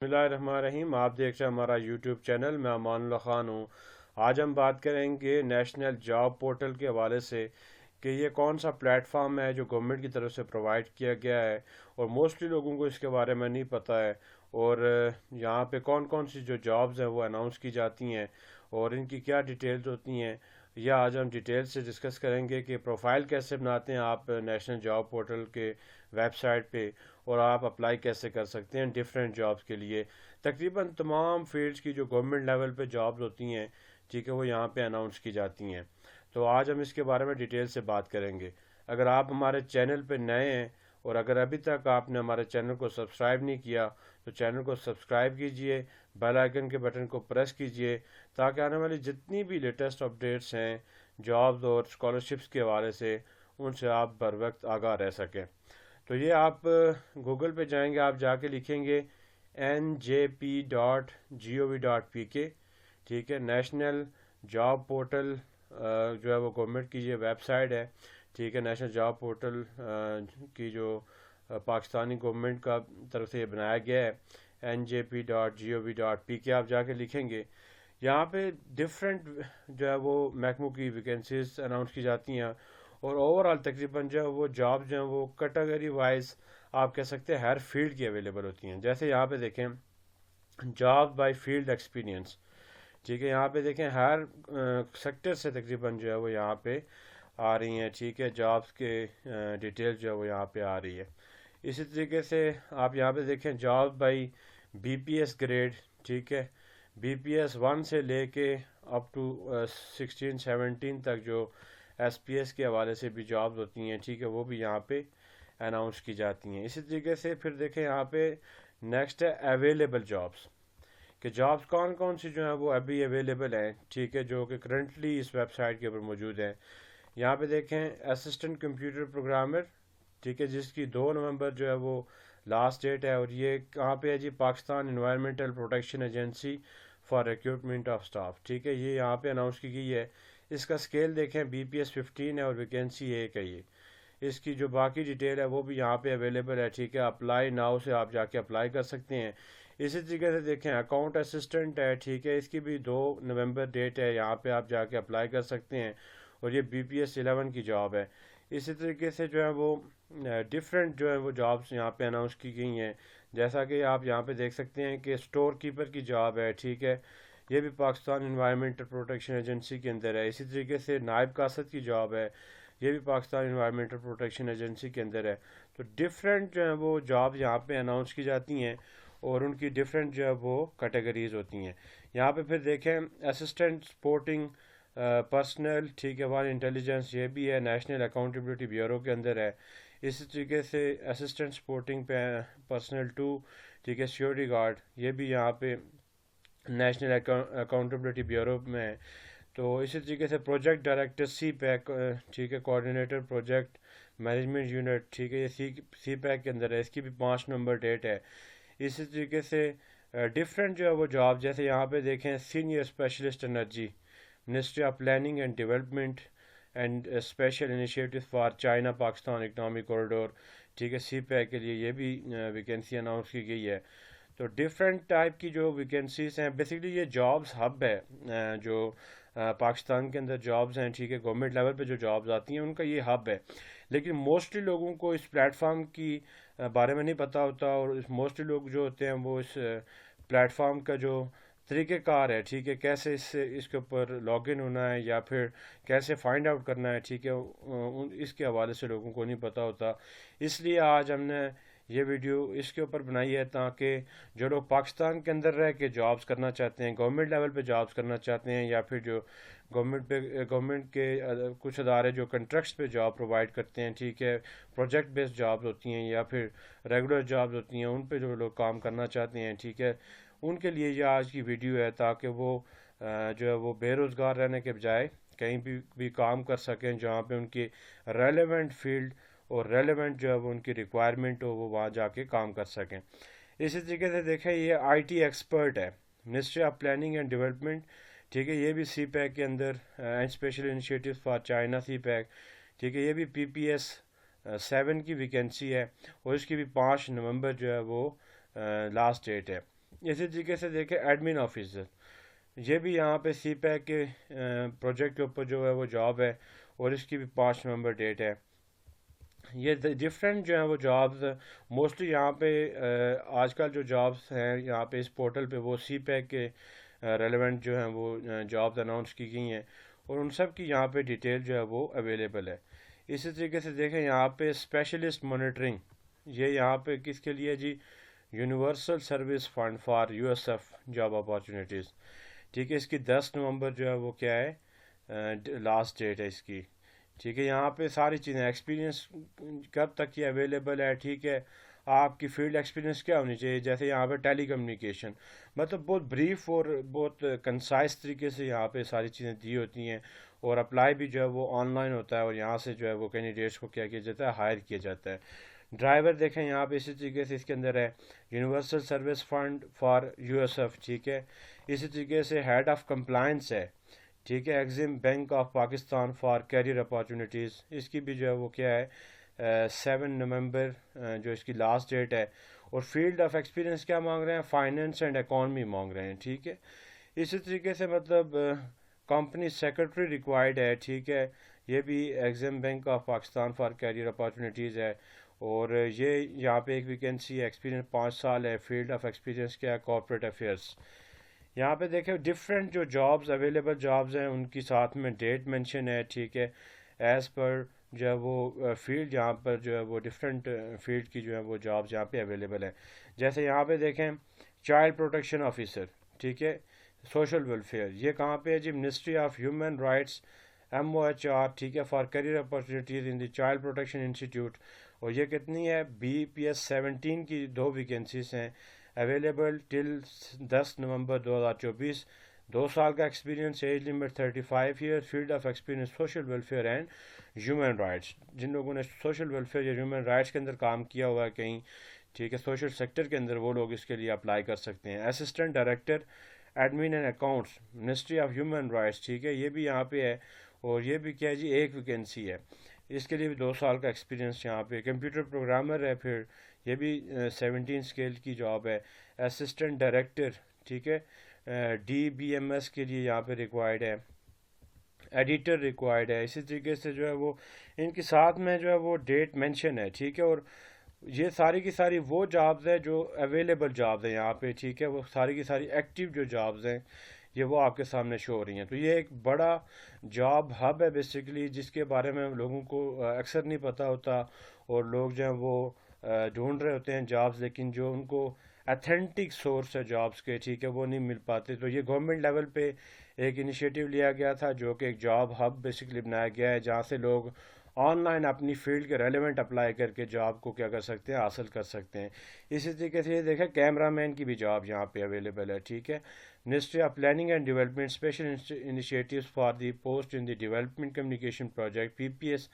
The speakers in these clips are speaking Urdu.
بسم اللہ الرحمن الرحیم، آپ دیکھ رہے ہیں ہمارا یوٹیوب چینل. میں امان اللہ خان ہوں. آج ہم بات کریں گے نیشنل جاب پورٹل کے حوالے سے کہ یہ کون سا پلیٹ فارم ہے جو گورنمنٹ کی طرف سے پرووائڈ کیا گیا ہے اور موسٹلی لوگوں کو اس کے بارے میں نہیں پتہ ہے. اور یہاں پہ کون کون سی جو جابز ہیں وہ اناؤنس کی جاتی ہیں اور ان کی کیا ڈیٹیلز ہوتی ہیں. یا آج ہم ڈیٹیل سے ڈسکس کریں گے کہ پروفائل کیسے بناتے ہیں آپ نیشنل جاب پورٹل کے ویب سائٹ پہ، اور آپ اپلائی کیسے کر سکتے ہیں ڈفرینٹ جابس کے لیے. تقریباً تمام فیلڈز کی جو گورنمنٹ لیول پہ جابز ہوتی ہیں، ٹھیک ہے، وہ یہاں پہ اناؤنس کی جاتی ہیں. تو آج ہم اس کے بارے میں ڈیٹیل سے بات کریں گے. اگر آپ ہمارے چینل پہ نئے ہیں اور اگر ابھی تک آپ نے ہمارے چینل کو سبسکرائب نہیں کیا تو چینل کو سبسکرائب کیجئے، بیل آئیکن کے بٹن کو پریس کیجئے تاکہ آنے والی جتنی بھی لیٹسٹ اپڈیٹس ہیں جابز اور اسکالرشپس کے حوالے سے ان سے آپ بر وقت آگاہ رہ سکیں. تو یہ آپ گوگل پہ جائیں گے، آپ جا کے لکھیں گے njp.gov.pk. ٹھیک ہے، نیشنل جاب پورٹل جو ہے وہ گورنمنٹ کی یہ ویب سائٹ ہے. ٹھیک ہے، نیشنل جاب پورٹل کی جو پاکستانی گورنمنٹ کا طرف سے یہ بنایا گیا ہے njp.gov.pk. آپ جا کے لکھیں گے، یہاں پہ ڈفرینٹ جو ہے وہ محکموں کی ویکینسیز اناؤنس کی جاتی ہیں اور اوور آل تقریباً جو ہے وہ جاب جو ہیں وہ کیٹیگری وائز آپ کہہ سکتے ہیں ہر فیلڈ کی اویلیبل ہوتی ہیں. جیسے یہاں پہ دیکھیں جاب بائی فیلڈ ایکسپیرینس. ٹھیک ہے، یہاں پہ دیکھیں ہر سیکٹر سے تقریباً جو ہے وہ یہاں پہ آ رہی ہیں. ٹھیک ہے، جابس کے ڈیٹیل جو ہے وہ یہاں پہ آ رہی ہے. اسی طریقے سے آپ یہاں پہ دیکھیں job by B P S grade. ٹھیک ہے، بی پی ایس 1 سے لے کے اپ ٹو 16-17 تک جو ایس پی ایس کے حوالے سے بھی جابز ہوتی ہیں، ٹھیک ہے، وہ بھی یہاں پہ اناؤنس کی جاتی ہیں. اسی طریقے سے پھر دیکھیں یہاں پہ نیکسٹ ہے اویلیبل جابس، کہ جابس کون کون سی جو ہیں وہ ابھی اویلیبل ہیں، ٹھیک ہے، جو کہ کرنٹلی اس ویب سائٹ کے اوپر موجود ہیں. یہاں پہ دیکھیں اسسٹنٹ کمپیوٹر پروگرامر، ٹھیک ہے، جس کی 2 نومبر جو ہے وہ لاسٹ ڈیٹ ہے. اور یہ کہاں پہ ہے جی؟ Pakistan environmental protection agency for recruitment of staff. ٹھیک ہے، یہ یہاں پہ اناؤنس کی گئی ہے. اس کا اسکیل دیکھیں بی پی ایس 15 ہے اور ویکینسی ایک ہے. یہ اس کی جو باقی ڈیٹیل ہے وہ بھی یہاں پہ اویلیبل ہے. ٹھیک ہے، اپلائی ناؤ سے آپ جا کے اپلائی کر سکتے ہیں. اسی طریقے سے دیکھیں اکاؤنٹ اسسٹنٹ ہے، ٹھیک ہے، اس کی بھی 2 نومبر ڈیٹ ہے. یہاں پہ آپ جا کے اپلائی کر سکتے ہیں اور یہ بی پی ایس 11 کی جاب ہے. اسی طریقے سے جو ہے وہ ڈفرینٹ جو ہے وہ جابس یہاں پہ اناؤنس کی گئی ہیں. جیسا کہ آپ یہاں پہ دیکھ سکتے ہیں کہ اسٹور کیپر کی جاب ہے. ٹھیک ہے، یہ بھی پاکستان انوائرمنٹل پروٹیکشن ایجنسی کے اندر ہے. اسی طریقے سے نائب قاصد کی جاب ہے، یہ بھی پاکستان انوائرمنٹل پروٹیکشن ایجنسی کے اندر ہے. تو ڈفرینٹ جو ہیں وہ جاب یہاں پہ اناؤنس کی جاتی ہیں اور ان کی ڈفرینٹ جو ہے وہ کیٹیگریز ہوتی ہیں. یہاں پہ پھر دیکھیں اسسٹنٹ سپورٹنگ پرسنل، ٹھیک ہے، ون انٹیلیجنس، یہ بھی ہے نیشنل اکاؤنٹیبلٹی بیورو کے اندر ہے. اسی طریقے سے اسسٹنٹ سپورٹنگ پرسنل 2، ٹھیک ہے، سیکورٹی گارڈ، یہ بھی یہاں پہ نیشنل اکاؤنٹیبلٹی بیورو میں ہے. تو اسی طریقے سے پروجیکٹ ڈائریکٹر سی پیک، ٹھیک ہے، کوآرڈینیٹر پروجیکٹ مینجمنٹ یونٹ، ٹھیک ہے، یہ سی پیک کے اندر ہے. اس کی بھی 5 نومبر ڈیٹ ہے. اسی طریقے سے ڈفرینٹ جو ہے وہ جاب، جیسے یہاں پہ دیکھیں senior specialist energy, ministry of planning and development and special initiative for China Pakistan economic corridor. ٹھیک ہے، سی پیک کے لیے یہ بھی ویکینسی اناؤنس کی گئی ہے. تو ڈفرینٹ ٹائپ کی جو ویکینسیز ہیں، بیسیکلی یہ جابس ہب ہے جو پاکستان کے اندر جابز ہیں. ٹھیک ہے، گورنمنٹ لیول پہ جو جابز آتی ہیں ان کا یہ ہب ہے. لیکن موسٹلی لوگوں کو اس پلیٹ فارم کی بارے میں نہیں پتہ ہوتا، اور موسٹلی لوگ جو ہوتے ہیں وہ اس پلیٹ فارم کا جو طریقہ کار ہے، ٹھیک ہے، کیسے اس کے اوپر لاگ ان ہونا ہے یا پھر کیسے فائنڈ آؤٹ کرنا ہے، ٹھیک ہے، اس کے حوالے سے لوگوں کو نہیں پتہ ہوتا. اس لیے آج ہم نے یہ ویڈیو اس کے اوپر بنائی ہے تاکہ جو لوگ پاکستان کے اندر رہ کے جابز کرنا چاہتے ہیں، گورنمنٹ لیول پہ جابز کرنا چاہتے ہیں، یا پھر جو گورنمنٹ کے کچھ ادارے جو کنٹریکٹس پہ جاب پرووائڈ کرتے ہیں، ٹھیک ہے، پروجیکٹ بیسڈ جابز ہوتی ہیں یا پھر ریگولر جابز ہوتی ہیں، ان پہ جو لوگ کام کرنا چاہتے ہیں، ٹھیک ہے، ان کے لیے یہ آج کی ویڈیو ہے تاکہ وہ جو ہے وہ بے روزگار رہنے کے بجائے کہیں بھی کام کر سکیں جہاں پہ ان کی ریلیونٹ فیلڈ اور ریلیونٹ جو ہے وہ ان کی ریکوائرمنٹ ہو، وہ وہاں جا کے کام کر سکیں. اسی طریقے سے دیکھیں یہ آئی ٹی ایکسپرٹ ہے، ministry of planning and development, ٹھیک ہے، یہ بھی سی پیک کے اندر and special initiative for China CPEC, ٹھیک ہے، یہ بھی پی پی ایس 7 کی ویکینسی ہے اور اس کی بھی 5 نومبر جو ہے وہ لاسٹ ڈیٹ ہے. اسی طریقے سے دیکھیں ایڈمن آفیسر، یہ بھی یہاں پہ سی پیک کے پروجیکٹ کے اوپر جو ہے وہ جاب ہے، اور اس کی بھی 5 نومبر ڈیٹ ہے۔ یہ ڈفرینٹ جو ہیں وہ جابز موسٹلی یہاں پہ آج کل جو جابز ہیں یہاں پہ اس پورٹل پہ وہ سی پیک کے ریلیونٹ جو ہیں وہ جابز اناؤنس کی گئی ہیں، اور ان سب کی یہاں پہ ڈیٹیل جو ہے وہ اویلیبل ہے۔ اسی طریقے سے دیکھیں یہاں پہ اسپیشلسٹ مانیٹرنگ، یہ یہاں پہ کس کے لیے جی؟ Universal service fund for U S F job opportunities, ٹھیک ہے۔ اس کی 10 نومبر جو ہے وہ کیا ہے، لاسٹ ڈیٹ ہے اس کی، ٹھیک ہے۔ یہاں پہ ساری چیزیں ایکسپیرینس کب تک یہ اویلیبل ہے، ٹھیک ہے، آپ کی فیلڈ ایکسپیرینس کیا ہونی چاہیے، جیسے یہاں پہ ٹیلی کمیونیکیشن، مطلب بہت بریف اور بہت کنسائز طریقے سے یہاں پہ ساری چیزیں دی ہوتی ہیں، اور اپلائی بھی جو ہے وہ آن لائن ہوتا ہے، اور یہاں سے جو ہے وہ کینڈیڈیٹس کو کیا کیا جاتا ہے، ہائر کیا جاتا ہے۔ ڈرائیور دیکھیں یہاں پہ اسی طریقے سے اس کے اندر ہے universal service fund for U S F, ٹھیک ہے۔ اسی طریقے سے ہیڈ آف کمپلائنس ہے، ٹھیک ہے، Exim bank of Pakistan for career opportunities, اس کی بھی جو ہے وہ کیا ہے 7 نومبر جو اس کی لاسٹ ڈیٹ ہے، اور فیلڈ آف ایکسپیرینس کیا مانگ رہے ہیں، فائنینس اینڈ اکانومی مانگ رہے ہیں، ٹھیک ہے۔ اسی طریقے سے مطلب کمپنی سیکرٹری ریکوائرڈ ہے، ٹھیک ہے، یہ بھی exam bank of Pakistan for career opportunities ہے، اور یہ یہاں پہ ایک ویکینسی ہے، ایکسپیرینس 5 سال ہے، فیلڈ آف ایکسپیرینس کیا ہے، کارپوریٹ افیئرس۔ یہاں پہ دیکھیں ڈفرینٹ جو جابز اویلیبل جابز ہیں ان کی ساتھ میں ڈیٹ مینشن ہے، ٹھیک ہے، ایز پر جو ہے وہ فیلڈ یہاں پر جو ہے وہ ڈفرینٹ فیلڈ کی جو ہے وہ جابز یہاں پہ اویلیبل ہیں۔ جیسے یہاں پہ دیکھیں چائلڈ پروٹیکشن آفیسر، ٹھیک ہے، سوشل ویلفیئر، یہ کہاں پہ ہے جی؟ Ministry of human rights, M O H R, ٹھیک ہے، for career opportunities in the child protection institute, اور یہ کتنی ہے؟ BPS 17 کی 2 ویکینسیز ہیں اویلیبل ٹل 10 نومبر 2024۔ 2 سال کا experience, age limit 35 year, field of experience social welfare and human rights, جن لوگوں نے سوشل ویلفیئر یا ہیومن رائٹس کے اندر کام کیا ہوا ہے کہیں، ٹھیک ہے، سوشل سیکٹر کے اندر، وہ لوگ اس کے لیے اپلائی کر سکتے ہیں۔ Assistant director admin and accounts, ministry of human rights, ٹھیک ہے، یہ بھی یہاں پہ ہے، اور یہ بھی کیا ہے جی؟ ایک ویکینسی ہے، اس کے لیے بھی 2 سال کا ایکسپیرینس یہاں پہ۔ کمپیوٹر پروگرامر ہے، پھر یہ بھی 17 اسکیل کی جاب ہے۔ اسسٹنٹ ڈائریکٹر، ٹھیک ہے، DBMS کے لیے یہاں پہ ریکوائرڈ ہے، ایڈیٹر ریکوائرڈ ہے۔ اسی طریقے سے جو ہے وہ ان کے ساتھ میں جو ہے وہ ڈیٹ مینشن ہے، ٹھیک ہے، اور یہ ساری کی ساری وہ جابز ہیں جو اویلیبل جابز ہیں یہاں پہ، ٹھیک ہے، وہ ساری کی ساری ایکٹیو جو جابز ہیں یہ وہ آپ کے سامنے شو ہو رہی ہیں۔ تو یہ ایک بڑا جاب ہب ہے بیسیکلی، جس کے بارے میں لوگوں کو اکثر نہیں پتہ ہوتا، اور لوگ جو ہیں وہ ڈھونڈ رہے ہوتے ہیں جابز، لیکن جو ان کو اتھینٹک سورس ہے جابز کے، ٹھیک ہے، وہ نہیں مل پاتے۔ تو یہ گورنمنٹ لیول پہ ایک انیشیٹو لیا گیا تھا، جو کہ ایک جاب ہب بیسیکلی بنایا گیا ہے، جہاں سے لوگ آن لائن اپنی فیلڈ کے ریلیونٹ اپلائی کر کے جاب کو کیا کر سکتے ہیں، حاصل کر سکتے ہیں۔ اسی طریقے سے یہ دیکھیں کیمرہ مین کی بھی جاب یہاں پہ اویلیبل ہے، ٹھیک ہے۔ Ministry of planning and development special initiatives for the post in the development communication project PPS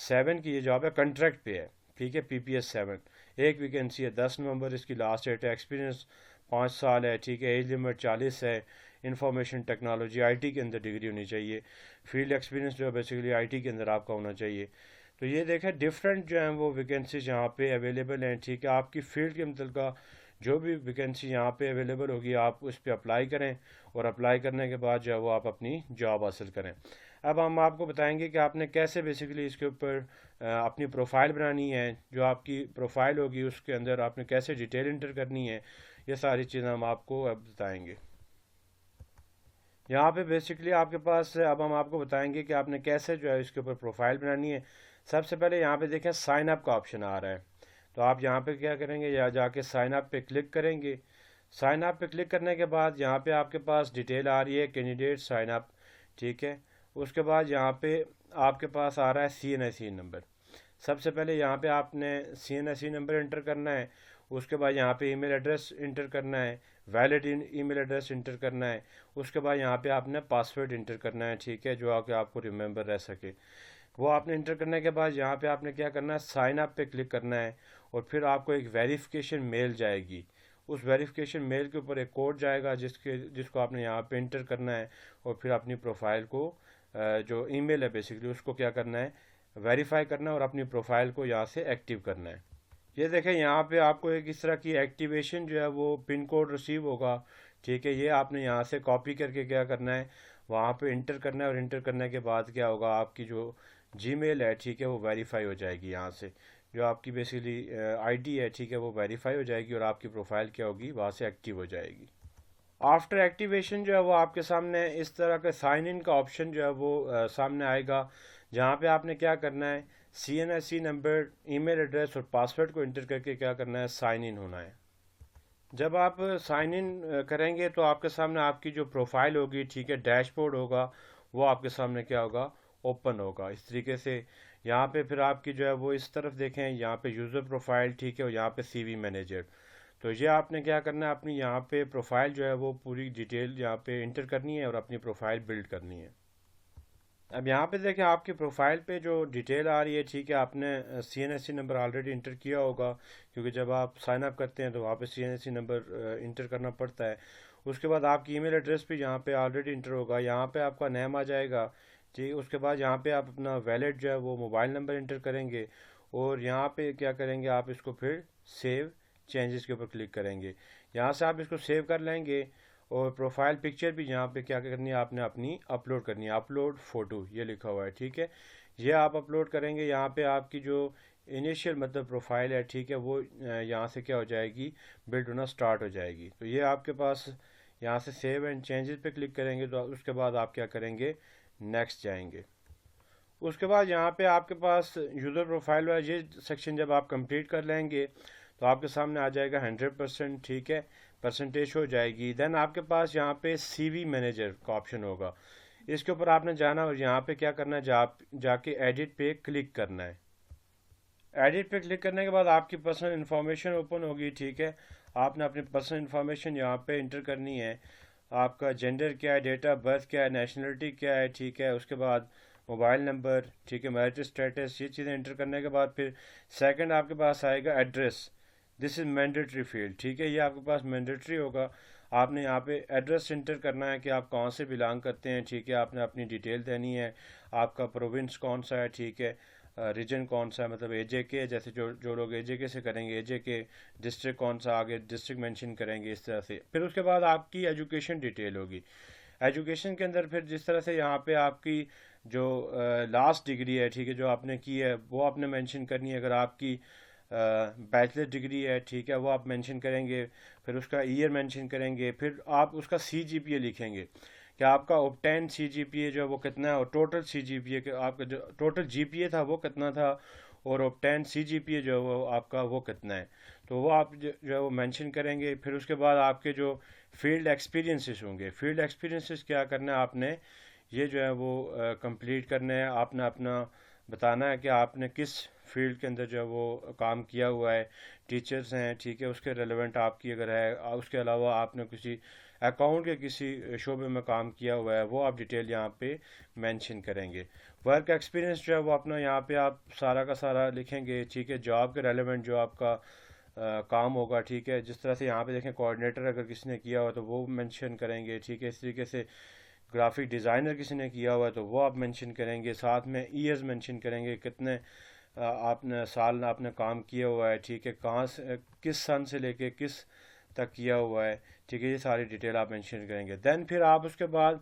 7 کی یہ جاب ہے، کنٹریکٹ پہ ہے، ٹھیک ہے، PPS 7 ایک ویکینسی ہے، 10 نومبر اس کی لاسٹ ڈیٹ ہے، ایکسپیرینس 5 سال ہے، ٹھیک ہے، ایج لمٹ 40 ہے، انفارمیشن ٹیکنالوجی IT کے اندر ڈگری ہونی چاہیے، فیلڈ ایکسپیرینس جو ہے بیسیکلی IT کے اندر آپ کا ہونا چاہیے۔ تو یہ دیکھیں ڈفرینٹ جو ہیں وہ ویکینسیز یہاں پہ اویلیبل ہیں، ٹھیک ہے، آپ کی فیلڈ کے متعلقہ جو بھی ویکینسی یہاں پہ اویلیبل ہوگی آپ اس پہ اپلائی کریں، اور اپلائی کرنے کے بعد جو ہے وہ آپ اپنی جاب حاصل کریں۔ اب ہم آپ کو بتائیں گے کہ آپ نے کیسے بیسیکلی اس کے اوپر اپنی پروفائل بنانی ہے، جو آپ کی پروفائل ہوگی اس کے اندر آپ نے کیسے ڈیٹیل انٹر کرنی ہے، یہ ساری چیزیں ہم آپ کو اب بتائیں گے۔ یہاں پہ بیسیکلی آپ کے پاس اب ہم آپ کو بتائیں گے کہ آپ نے کیسے جو ہے اس کے اوپر پروفائل بنانی ہے۔ سب سے پہلے یہاں پہ دیکھیں سائن اپ کا آپشن آ رہا ہے، تو آپ یہاں پہ کیا کریں گے، یا جا کے سائن اپ پہ کلک کریں گے۔ سائن اپ پہ کلک کرنے کے بعد یہاں پہ آپ کے پاس ڈیٹیل آ رہی ہے کینڈیڈیٹ سائن اپ، ٹھیک ہے۔ اس کے بعد یہاں پہ آپ کے پاس آ رہا ہے CNIC نمبر۔ سب سے پہلے یہاں پہ آپ نے CNIC نمبر انٹر کرنا ہے، اس کے بعد یہاں پہ ای میل ایڈریس انٹر کرنا ہے، ویلڈ ای میل ایڈریس انٹر کرنا ہے، اس کے بعد یہاں پہ آپ نے پاسورڈ انٹر کرنا ہے، ٹھیک ہے، جو کہ آپ کو ریممبر رہ سکے۔ وہ آپ نے انٹر کرنے کے بعد یہاں پہ آپ نے کیا کرنا ہے، سائن اپ پہ کلک کرنا ہے، اور پھر آپ کو ایک ویریفیکیشن میل جائے گی۔ اس ویریفیکیشن میل کے اوپر ایک کوڈ جائے گا جس کو آپ نے یہاں پہ انٹر کرنا ہے، اور پھر اپنی پروفائل کو جو ای میل ہے بیسیکلی اس کو کیا کرنا ہے، ویریفائی کرنا ہے، اور اپنی پروفائل کو یہاں سے ایکٹیو کرنا ہے۔ یہ دیکھیں یہاں پہ آپ کو ایک اس طرح کی ایکٹیویشن جو ہے وہ پن کوڈ ریسیو ہوگا، ٹھیک ہے، یہ آپ نے یہاں سے کاپی کر کے کیا کرنا ہے، وہاں پہ انٹر کرنا ہے، اور انٹر کرنے کے بعد کیا ہوگا، آپ کی جو جی میل ہے، ٹھیک ہے، وہ ویریفائی ہو جائے گی یہاں سے، جو آپ کی بیسیکلی آئی ڈی ہے، ٹھیک ہے، وہ ویریفائی ہو جائے گی، اور آپ کی پروفائل کیا ہوگی وہاں سے ایکٹیو ہو جائے گی۔ آفٹر ایکٹیویشن جو ہے وہ آپ کے سامنے اس طرح کا سائن ان کا آپشن جو ہے وہ سامنے آئے گا، جہاں پہ آپ نے کیا کرنا ہے، سی این ایس سی نمبر، ای میل ایڈریس اور پاسورڈ کو انٹر کر کے کیا کرنا ہے، سائن ان ہونا ہے۔ جب آپ سائن ان کریں گے تو آپ کے سامنے آپ کی جو پروفائل ہوگی، ٹھیک ہے، ڈیش بورڈ ہوگا، وہ آپ کے سامنے کیا ہوگا، اوپن ہوگا اس طریقے سے۔ یہاں پہ پھر آپ کی جو ہے وہ اس طرف دیکھیں، یہاں پہ یوزر پروفائل، ٹھیک ہے، اور یہاں پہ سی وی مینیجر۔ تو یہ آپ نے کیا کرنا ہے، اپنی یہاں پہ پروفائل جو ہے وہ پوری ڈیٹیل یہاں پہ انٹر کرنی ہے، اور اپنی پروفائل بلڈ کرنی ہے۔ اب یہاں پہ دیکھیں آپ کی پروفائل پہ جو ڈیٹیل آ رہی ہے، ٹھیک ہے، آپ نے C N S C number already enter کیا ہوگا، کیونکہ جب آپ سائن اپ کرتے ہیں تو وہاں پہ C N S C number enter کرنا پڑتا ہے۔ اس کے بعد آپ کی ای میل ایڈریس بھی یہاں پہ آلریڈی انٹر ہوگا، یہاں پہ آپ کا نیم آ جائے گا، ٹھیک، اس کے بعد یہاں پہ آپ اپنا ویلڈ جو ہے وہ موبائل نمبر انٹر کریں گے، اور یہاں پہ کیا کریں گے، آپ اس کو پھر سیو چینجز کے اوپر کلک کریں گے، یہاں سے آپ اس کو سیو کر لیں گے، اور پروفائل پکچر بھی یہاں پہ کیا کرنی ہے، آپ نے اپنی اپلوڈ کرنی ہے، اپلوڈ فوٹو یہ لکھا ہوا ہے، ٹھیک ہے، یہ آپ اپلوڈ کریں گے، یہاں پہ آپ کی جو انیشیل مطلب پروفائل ہے، ٹھیک ہے، وہ یہاں سے کیا ہو جائے گی، بلڈ ہونا سٹارٹ ہو جائے گی۔ تو یہ آپ کے پاس یہاں سے سیو اینڈ چینجز پہ کلک کریں گے، تو اس کے بعد آپ کیا کریں گے، نیکسٹ جائیں گے۔ اس کے بعد یہاں پہ آپ کے پاس یوزر پروفائل والا یہ سیکشن جب آپ کمپلیٹ کر لیں گے تو آپ کے سامنے آ جائے گا 100%، ٹھیک ہے، پرسنٹیج ہو جائے گی۔ دین آپ کے پاس یہاں پہ سی وی مینیجر کا آپشن ہوگا، اس کے اوپر آپ نے جانا، اور یہاں پہ کیا کرنا ہے، جا کے ایڈٹ پہ کلک کرنا ہے۔ ایڈٹ پہ کلک کرنے کے بعد آپ کی پرسنل انفارمیشن اوپن ہوگی، ٹھیک ہے، آپ نے اپنی پرسنل انفارمیشن یہاں پہ انٹر کرنی ہے، آپ کا جینڈر کیا ہے، ڈیٹ آف برتھ کیا ہے، نیشنلٹی کیا ہے، ٹھیک ہے، اس کے بعد موبائل نمبر، ٹھیک ہے، میرٹ اسٹیٹس، یہ چیزیں انٹر کرنے کے بعد پھر سیکنڈ آپ کے پاس آئے گا address, this is mandatory field, ٹھیک ہے، یہ آپ کے پاس مینڈیٹری ہوگا، آپ نے یہاں پہ ایڈریس انٹر کرنا ہے کہ آپ کہاں سے بلانگ کرتے ہیں، ٹھیک ہے، آپ نے اپنی ڈیٹیل دینی ہے، آپ کا پروونس کون سا ہے، ٹھیک ہے، ریجن کون سا ہے، مطلب اے جے کے، جیسے جو لوگ اے جے کے سے کریں گے اے جے کے، ڈسٹرکٹ کون سا، آگے ڈسٹرکٹ مینشن کریں گے اس طرح سے۔ پھر اس کے بعد آپ کی ایجوکیشن ڈیٹیل ہوگی، ایجوکیشن کے اندر پھر جس طرح سے یہاں پہ آپ کی جو لاسٹ ڈگری ہے، ٹھیک ہے، جو آپ نے کی ہے وہ آپ نے مینشن کرنی ہے، اگر آپ کی بیچلر ڈگری ہے، ٹھیک ہے، وہ آپ مینشن کریں گے، پھر اس کا ایئر مینشن کریں گے، پھر آپ اس کا سی جی پی اے لکھیں گے کہ آپ کا اوبٹین سی جی پی اے جو ہے وہ کتنا ہے، اور ٹوٹل سی جی پی اے آپ کا جو ٹوٹل جی پی اے تھا وہ کتنا تھا، اور اوبٹین سی جی پی اے جو ہے وہ آپ کا وہ کتنا ہے، تو وہ آپ جو ہے وہ مینشن کریں گے۔ پھر اس کے بعد آپ کے جو فیلڈ ایکسپیرینسز ہوں گے، فیلڈ ایکسپیرینسز کیا کرنا ہے آپ نے، یہ جو ہے وہ کمپلیٹ کرنا ہے، آپ نے اپنا بتانا ہے کہ آپ نے کس فیلڈ کے اندر جو ہے وہ کام کیا ہوا ہے، ٹیچرز ہیں، ٹھیک ہے، اس کے ریلیونٹ آپ کی اگر ہے، اس کے علاوہ آپ نے کسی اکاؤنٹ کے کسی شعبے میں کام کیا ہوا ہے، وہ آپ ڈیٹیل یہاں پہ مینشن کریں گے۔ ورک ایکسپیرینس جو ہے وہ اپنا یہاں پہ آپ سارا کا سارا لکھیں گے، ٹھیک ہے، جاب کے ریلیونٹ جو آپ کا کام ہوگا، ٹھیک ہے، جس طرح سے یہاں پہ دیکھیں کوآرڈینیٹر اگر کسی نے کیا ہوا تو وہ مینشن کریں گے، ٹھیک ہے، اس طریقے سے گرافک ڈیزائنر کسی نے کیا ہوا ہے تو وہ آپ مینشن کریں گے، ساتھ میں ایئرز مینشن کریں گے، کتنے آپ نے سال آپ نے کام کیا ہوا ہے، ٹھیک ہے، کہاں سے کس سن سے لے کے کس تک کیا ہوا ہے، ٹھیک ہے، یہ ساری ڈیٹیل آپ مینشن کریں گے۔ دین پھر آپ اس کے بعد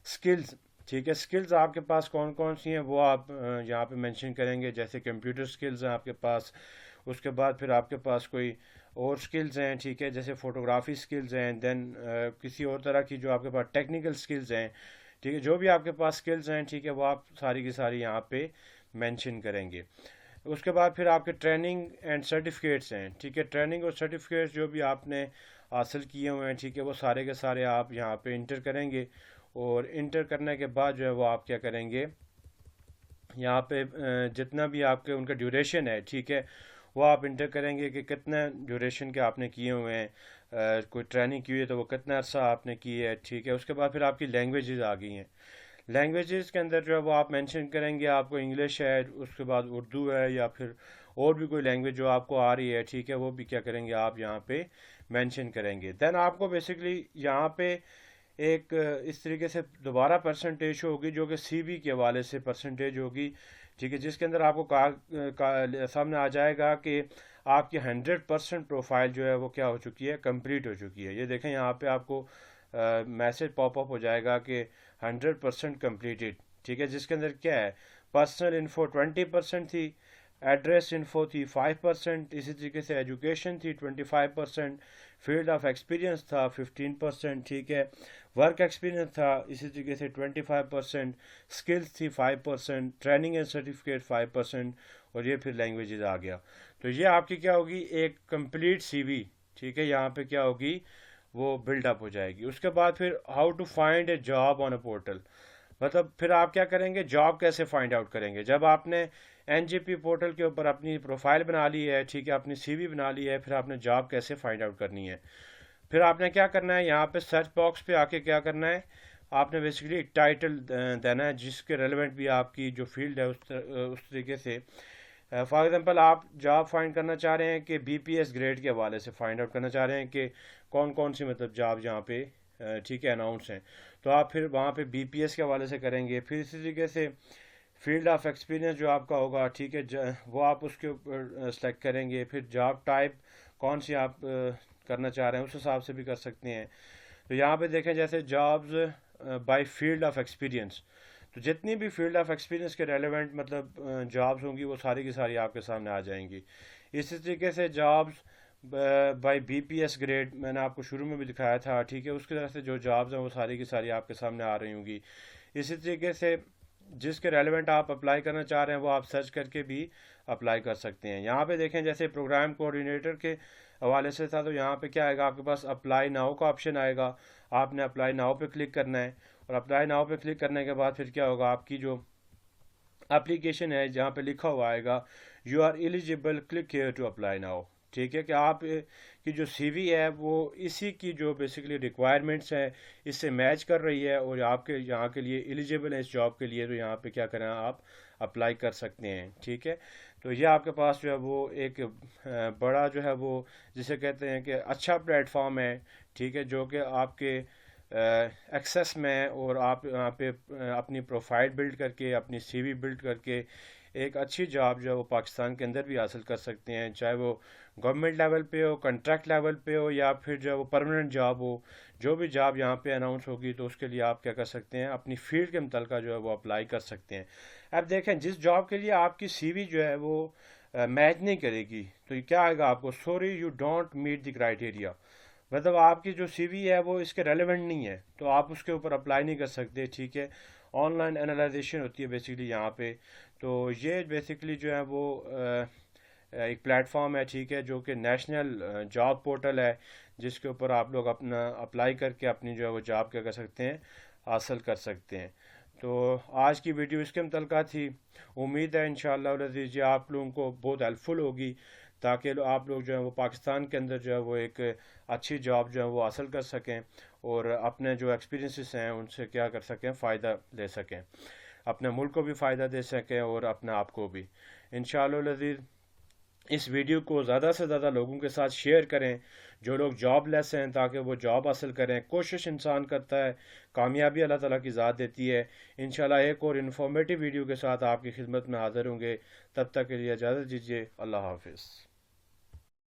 سکلز، ٹھیک ہے، سکلز آپ کے پاس کون کون سی ہیں وہ آپ یہاں پہ مینشن کریں گے، جیسے کمپیوٹر سکلز ہیں آپ کے پاس، اس کے بعد پھر آپ کے پاس کوئی اور سکلز ہیں، ٹھیک ہے، جیسے فوٹوگرافی سکلز ہیں، دین کسی اور طرح کی جو آپ کے پاس ٹیکنیکل سکلز ہیں، ٹھیک ہے، جو بھی آپ کے پاس سکلز ہیں، ٹھیک ہے، وہ آپ ساری کی ساری یہاں پہ مینشن کریں گے۔ اس کے بعد پھر آپ کے ٹریننگ اینڈ سرٹیفکیٹس ہیں، ٹھیک ہے، ٹریننگ اور سرٹیفکیٹس جو بھی آپ نے حاصل کیے ہوئے ہیں، ٹھیک ہے، وہ سارے کے سارے آپ یہاں پہ انٹر کریں گے، اور انٹر کرنے کے بعد جو ہے وہ آپ کیا کریں گے، یہاں پہ جتنا بھی آپ کے ان کا ڈیوریشن ہے، ٹھیک ہے، وہ آپ انٹر کریں گے کہ کتنے ڈیوریشن کے آپ نے کیے ہوئے ہیں، کوئی ٹریننگ کی ہوئی ہے تو وہ کتنا عرصہ آپ نے کی ہے، ٹھیک ہے۔ اس کے بعد پھر آپ کی لینگویجز آ گئی ہیں، لینگویجز کے اندر جو ہے وہ آپ مینشن کریں گے، آپ کو انگلش ہے، اس کے بعد اردو ہے، یا پھر اور بھی کوئی لینگویج جو آپ کو آ رہی ہے، ٹھیک ہے، وہ بھی کیا کریں گے، آپ یہاں پہ مینشن کریں گے۔ دین آپ کو بیسکلی یہاں پہ ایک اس طریقے سے دوبارہ پرسنٹیج ہوگی جو کہ سی وی کے حوالے سے پرسنٹیج ہوگی، ٹھیک ہے، جس کے اندر آپ کو سامنے آ جائے گا کہ آپ کی 100% پروفائل جو ہے وہ کیا ہو چکی ہے، کمپلیٹ ہو چکی ہے. یہ دیکھیں یہاں پہ آپ کو میسج پاپ اپ ہو جائے گا کہ 100% کمپلیٹڈ. ٹھیک ہے، جس کے اندر کیا ہے، پرسنل انفو 20% تھی، ایڈریس انفو تھی 5%، اسی طریقے سے ایجوکیشن تھی 25%، فیلڈ آف ایکسپیرینس تھا 15%. ٹھیک ہے، ورک ایکسپیرینس تھا اسی طریقے سے 25%، اسکلس تھی 5%، ٹریننگ اینڈ سرٹیفکیٹ 5%، اور یہ پھر لینگویجز آ گیا. تو یہ آپ کی کیا ہوگی، ایک کمپلیٹ سی وی. ٹھیک ہے، یہاں پہ کیا ہوگی، وہ بلڈ اپ ہو جائے گی. اس کے بعد پھر how to find a job on a portal, مطلب پھر آپ کیا کریں گے، جاب کیسے فائنڈ آؤٹ کریں گے. جب آپ نے این جی پی پورٹل کے اوپر اپنی پروفائل بنا لی ہے، ٹھیک ہے، اپنی سی وی بنا لی ہے، پھر آپ نے جاب کیسے فائنڈ آؤٹ کرنی ہے. پھر آپ نے کیا کرنا ہے، یہاں پہ سرچ باکس پہ آ کے کیا کرنا ہے، آپ نے بیسیکلی ٹائٹل دینا ہے جس کے ریلیونٹ بھی آپ کی جو فیلڈ ہے اس طریقے سے. فار ایگزامپل آپ جاب فائنڈ کرنا چاہ رہے ہیں کہ بی پی ایس گریڈ کے حوالے سے فائنڈ آؤٹ کرنا چاہ رہے ہیں کہ کون کون سی مطلب جاب یہاں پہ ٹھیک ہے اناؤنس ہیں، تو آپ پھر وہاں پہ بی پی ایس کے حوالے سے کریں گے. پھر اسی طریقے سے فیلڈ آف ایکسپیرینس جو آپ کا ہوگا، ٹھیک ہے، وہ آپ اس کے اوپر سلیکٹ کریں گے. پھر جاب ٹائپ کون سی آپ کرنا چاہ رہے ہیں اس حساب سے بھی کر سکتے ہیں. تو یہاں پہ دیکھیں جیسے jobs by field of experience, تو جتنی بھی فیلڈ آف ایکسپیرینس کے ریلیونٹ مطلب جابز ہوں گی وہ ساری کی ساری آپ کے سامنے آ جائیں گی. اسی طریقے سے jobs by B P S grade میں نے آپ کو شروع میں بھی دکھایا تھا. ٹھیک ہے، اس کی طرف سے جو جابز ہیں وہ ساری کی ساری آپ کے سامنے آ رہی ہوں گی. اسی طریقے سے جس کے ریلیونٹ آپ اپلائی کرنا چاہ رہے ہیں وہ آپ سرچ کر کے بھی اپلائی کر سکتے ہیں. یہاں پہ دیکھیں جیسے پروگرام کوآرڈینیٹر کے حوالے سے تھا، تو یہاں پہ کیا آئے گا، آپ کے پاس اپلائی ناؤ کا آپشن آئے گا. آپ نے اپلائی ناؤ پہ کلک کرنا ہے، اور اپلائی ناؤ پہ کلک کرنے کے بعد پھر کیا ہوگا، آپ کی جو اپلیکیشن ہے جہاں پہ لکھا ہوا آئے گا you are eligible, click here to apply now. ٹھیک ہے، کہ آپ کی جو سی وی ہے وہ اسی کی جو بیسیکلی ریکوائرمنٹس ہیں اس سے میچ کر رہی ہے، اور آپ کے یہاں کے لیے ایلیجیبل ہے اس جاب کے لیے. تو یہاں پہ کیا کریں، آپ اپلائی کر سکتے ہیں. ٹھیک ہے، تو یہ آپ کے پاس جو ہے وہ ایک بڑا جو ہے وہ جسے کہتے ہیں کہ اچھا پلیٹ فارم ہے. ٹھیک ہے، جو کہ آپ کے ایکسیس میں، اور آپ یہاں پہ اپنی پروفائل بلڈ کر کے، اپنی سی وی بلڈ کر کے ایک اچھی جاب جو ہے وہ پاکستان کے اندر بھی حاصل کر سکتے ہیں، چاہے وہ گورنمنٹ لیول پہ ہو، کنٹریکٹ لیول پہ ہو، یا پھر جو ہے وہ پرماننٹ جاب ہو. جو بھی جاب یہاں پہ اناؤنس ہوگی تو اس کے لیے آپ کیا کر سکتے ہیں، اپنی فیلڈ کے متعلقہ جو ہے وہ اپلائی کر سکتے ہیں. اب دیکھیں جس جاب کے لیے آپ کی سی وی جو ہے وہ میچ نہیں کرے گی تو یہ کیا آئے گا آپ کو، sorry you don't meet the criteria. مطلب آپ کی جو سی وی ہے وہ اس کے ریلیونٹ نہیں ہے، تو آپ اس کے اوپر اپلائی نہیں کر سکتے. ٹھیک ہے، آن لائن انالائزیشن ہوتی ہے بیسیکلی یہاں پہ. تو یہ بیسیکلی جو ہے وہ ایک پلیٹ فارم ہے، ٹھیک ہے، جو کہ نیشنل جاب پورٹل ہے، جس کے اوپر آپ لوگ اپنا اپلائی کر کے اپنی جو ہے وہ جاب کیا کر سکتے ہیں، حاصل کر سکتے ہیں. تو آج کی ویڈیو اس کے متعلقہ تھی. امید ہے انشاءاللہ العزیز یہ آپ لوگوں کو بہت ہیلپ فل ہوگی، تاکہ آپ لوگ جو ہے وہ پاکستان کے اندر جو ہے وہ ایک اچھی جاب جو ہے وہ حاصل کر سکیں، اور اپنے جو ایکسپیرینسز ہیں ان سے کیا کر سکیں، فائدہ لے سکیں، اپنے ملک کو بھی فائدہ دے سکیں اور اپنے آپ کو بھی. انشاءاللہ العزیز اس ویڈیو کو زیادہ سے زیادہ لوگوں کے ساتھ شیئر کریں جو لوگ جاب لیس ہیں، تاکہ وہ جاب حاصل کریں. کوشش انسان کرتا ہے، کامیابی اللہ تعالیٰ کی ذات دیتی ہے. انشاءاللہ ایک اور انفارمیٹیو ویڈیو کے ساتھ آپ کی خدمت میں حاضر ہوں گے. تب تک کے لیے اجازت دیجیے. اللہ حافظ.